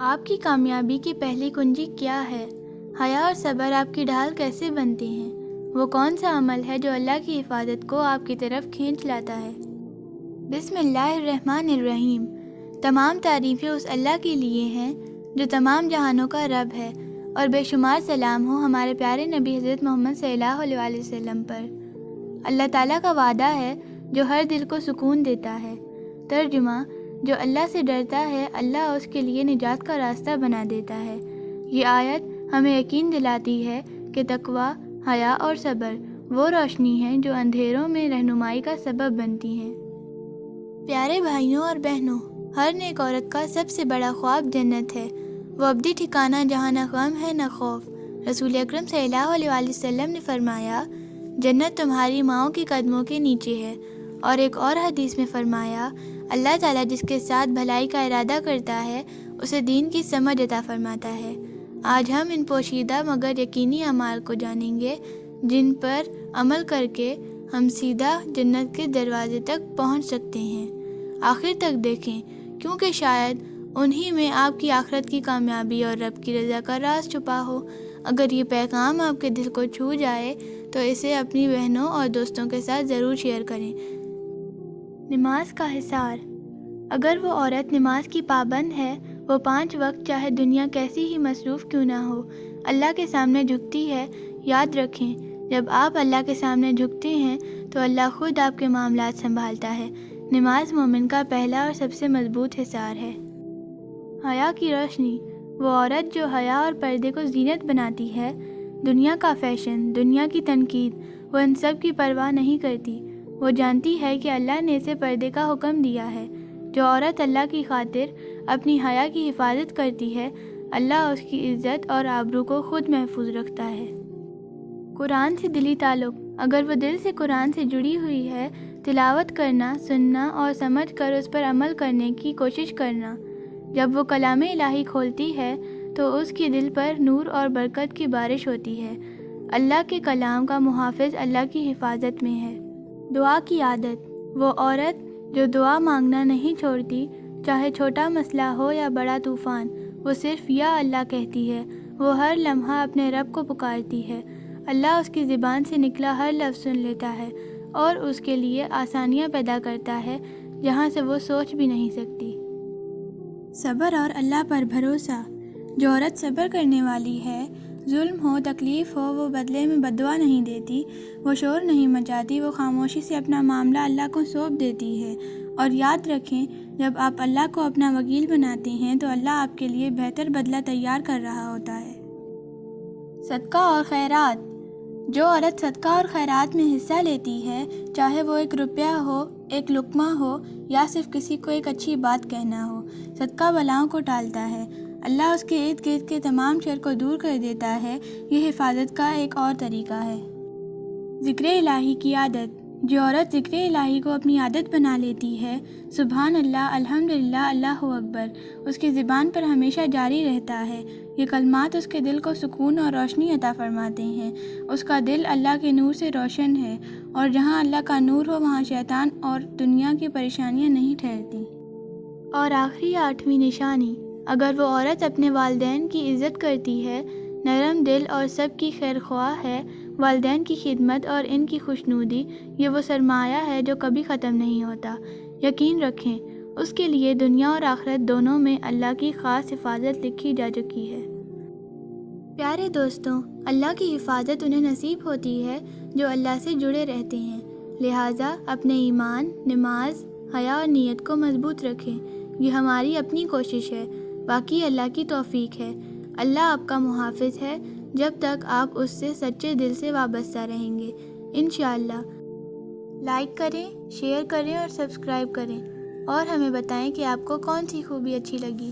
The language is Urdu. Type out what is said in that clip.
آپ کی کامیابی کی پہلی کنجی کیا ہے؟ حیا اور صبر آپ کی ڈھال کیسے بنتے ہیں؟ وہ کون سا عمل ہے جو اللہ کی حفاظت کو آپ کی طرف کھینچ لاتا ہے؟ بسم اللہ الرحمن الرحیم۔ تمام تعریفیں اس اللہ کے لیے ہیں جو تمام جہانوں کا رب ہے، اور بے شمار سلام ہو ہمارے پیارے نبی حضرت محمد صلی اللہ علیہ وسلم پر۔ اللہ تعالیٰ کا وعدہ ہے جو ہر دل کو سکون دیتا ہے۔ ترجمہ: جو اللہ سے ڈرتا ہے اللہ اس کے لیے نجات کا راستہ بنا دیتا ہے۔ یہ آیت ہمیں یقین دلاتی ہے کہ تقویٰ، حیا اور صبر وہ روشنی ہیں جو اندھیروں میں رہنمائی کا سبب بنتی ہیں۔ پیارے بھائیوں اور بہنوں، ہر نیک عورت کا سب سے بڑا خواب جنت ہے، وہ ابدی ٹھکانہ جہاں نہ غم ہے نہ خوف۔ رسول اکرم صلی اللہ علیہ وسلم نے فرمایا، جنت تمہاری ماؤں کے قدموں کے نیچے ہے۔ اور ایک اور حدیث میں فرمایا، اللہ تعالیٰ جس کے ساتھ بھلائی کا ارادہ کرتا ہے اسے دین کی سمجھ عطا فرماتا ہے۔ آج ہم ان پوشیدہ مگر یقینی اعمال کو جانیں گے جن پر عمل کر کے ہم سیدھا جنت کے دروازے تک پہنچ سکتے ہیں۔ آخر تک دیکھیں، کیونکہ شاید انہی میں آپ کی آخرت کی کامیابی اور رب کی رضا کا راز چھپا ہو۔ اگر یہ پیغام آپ کے دل کو چھو جائے تو اسے اپنی بہنوں اور دوستوں کے ساتھ ضرور شیئر کریں۔ نماز کا حصار۔ اگر وہ عورت نماز کی پابند ہے، وہ 5 وقت چاہے دنیا کیسی ہی مصروف کیوں نہ ہو اللہ کے سامنے جھکتی ہے۔ یاد رکھیں، جب آپ اللہ کے سامنے جھکتے ہیں تو اللہ خود آپ کے معاملات سنبھالتا ہے۔ نماز مومن کا پہلا اور سب سے مضبوط حصار ہے۔ حیا کی روشنی۔ وہ عورت جو حیا اور پردے کو زینت بناتی ہے، دنیا کا فیشن، دنیا کی تنقید، وہ ان سب کی پرواہ نہیں کرتی۔ وہ جانتی ہے کہ اللہ نے اسے پردے کا حکم دیا ہے۔ جو عورت اللہ کی خاطر اپنی حیا کی حفاظت کرتی ہے، اللہ اس کی عزت اور آبرو کو خود محفوظ رکھتا ہے۔ قرآن سے دلی تعلق۔ اگر وہ دل سے قرآن سے جڑی ہوئی ہے، تلاوت کرنا، سننا اور سمجھ کر اس پر عمل کرنے کی کوشش کرنا۔ جب وہ کلام الہی کھولتی ہے تو اس کے دل پر نور اور برکت کی بارش ہوتی ہے۔ اللہ کے کلام کا محافظ اللہ کی حفاظت میں ہے۔ دعا کی عادت۔ وہ عورت جو دعا مانگنا نہیں چھوڑتی، چاہے چھوٹا مسئلہ ہو یا بڑا طوفان، وہ صرف یا اللہ کہتی ہے۔ وہ ہر لمحہ اپنے رب کو پکارتی ہے۔ اللہ اس کی زبان سے نکلا ہر لفظ سن لیتا ہے اور اس کے لیے آسانیاں پیدا کرتا ہے جہاں سے وہ سوچ بھی نہیں سکتی۔ صبر اور اللہ پر بھروسہ۔ جو عورت صبر کرنے والی ہے، ظلم ہو، تکلیف ہو، وہ بدلے میں بددعا نہیں دیتی، وہ شور نہیں مچاتی، وہ خاموشی سے اپنا معاملہ اللہ کو سونپ دیتی ہے۔ اور یاد رکھیں، جب آپ اللہ کو اپنا وکیل بناتے ہیں تو اللہ آپ کے لیے بہتر بدلہ تیار کر رہا ہوتا ہے۔ صدقہ اور خیرات۔ جو عورت صدقہ اور خیرات میں حصہ لیتی ہے، چاہے وہ 1 روپیہ ہو، 1 لقمہ ہو یا صرف کسی کو ایک اچھی بات کہنا ہو، صدقہ بلاؤں کو ٹالتا ہے۔ اللہ اس کے ارد گرد کے تمام شر کو دور کر دیتا ہے۔ یہ حفاظت کا ایک اور طریقہ ہے۔ ذکر الہی کی عادت۔ جو عورت ذکر الہی کو اپنی عادت بنا لیتی ہے، سبحان اللہ، الحمدللہ، اللہ اکبر، اس کی زبان پر ہمیشہ جاری رہتا ہے۔ یہ کلمات اس کے دل کو سکون اور روشنی عطا فرماتے ہیں۔ اس کا دل اللہ کے نور سے روشن ہے، اور جہاں اللہ کا نور ہو وہاں شیطان اور دنیا کی پریشانیاں نہیں ٹھہرتی۔ اور آخری 8ویں نشانی۔ اگر وہ عورت اپنے والدین کی عزت کرتی ہے، نرم دل اور سب کی خیر خواہ ہے، والدین کی خدمت اور ان کی خوشنودی، یہ وہ سرمایہ ہے جو کبھی ختم نہیں ہوتا۔ یقین رکھیں، اس کے لیے دنیا اور آخرت دونوں میں اللہ کی خاص حفاظت لکھی جا چکی ہے۔ پیارے دوستوں، اللہ کی حفاظت انہیں نصیب ہوتی ہے جو اللہ سے جڑے رہتے ہیں۔ لہٰذا اپنے ایمان، نماز، حیا اور نیت کو مضبوط رکھیں۔ یہ ہماری اپنی کوشش ہے، باقی اللہ کی توفیق ہے۔ اللہ آپ کا محافظ ہے جب تک آپ اس سے سچے دل سے وابستہ رہیں گے، انشاءاللہ۔ لائک کریں، شیئر کریں اور سبسکرائب کریں، اور ہمیں بتائیں کہ آپ کو کون سی خوبی اچھی لگی۔